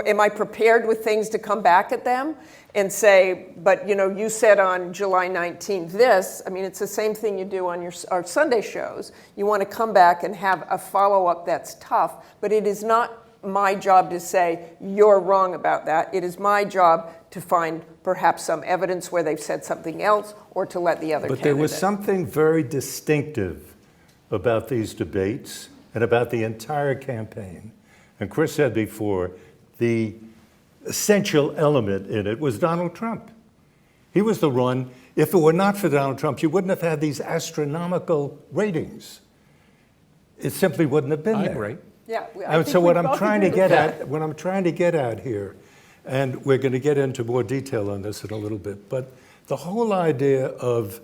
am I prepared with things to come back at them and say, but you said on July 19th this? I mean, it's the same thing you do on our Sunday shows. You want to come back and have a follow-up that's tough, but it is not my job to say, you're wrong about that. It is my job to find perhaps some evidence where they've said something else, or to let the other candidate. But there was something very distinctive about these debates and about the entire campaign. And Chris said before, the essential element in it was Donald Trump. He was the one. If it were not for Donald Trump, you wouldn't have had these astronomical ratings. It simply wouldn't have been there. I agree. Yeah, and so what I'm trying to get at here, and we're going to get into more detail on this in a little bit, but the whole idea of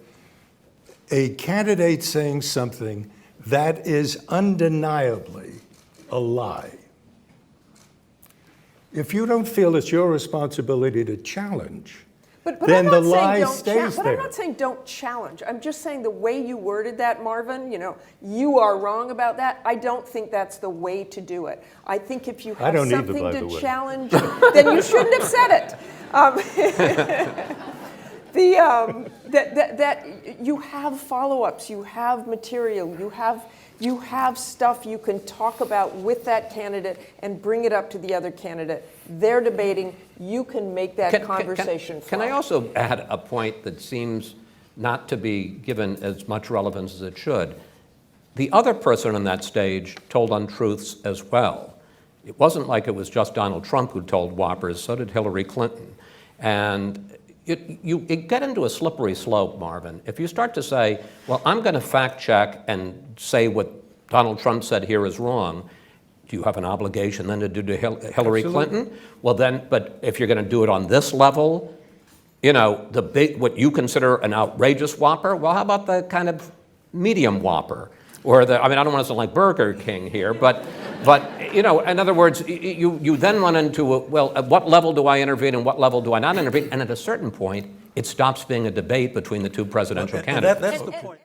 a candidate saying something that is undeniably a lie. If you don't feel it's your responsibility to challenge, then the lie stays there. But I'm not saying don't challenge. I'm just saying the way you worded that, Marvin, you are wrong about that. I don't think that's the way to do it. I think if you have something to challenge, then you shouldn't have said it. That you have follow-ups, you have material, you have stuff you can talk about with that candidate and bring it up to the other candidate. They're debating. You can make that conversation flow. Can I also add a point that seems not to be given as much relevance as it should? The other person on that stage told untruths as well. It wasn't like it was just Donald Trump who told whoppers, so did Hillary Clinton. And you get into a slippery slope, Marvin. If you start to say, well, I'm going to fact check and say what Donald Trump said here is wrong, do you have an obligation then to do to Hillary Clinton? Well then, but if you're going to do it on this level, what you consider an outrageous whopper, well, how about the kind of medium whopper? Or I don't want to sound like Burger King here, but in other words, you then run into, at what level do I intervene and what level do I not intervene? And at a certain point, it stops being a debate between the two presidential candidates. That's the point.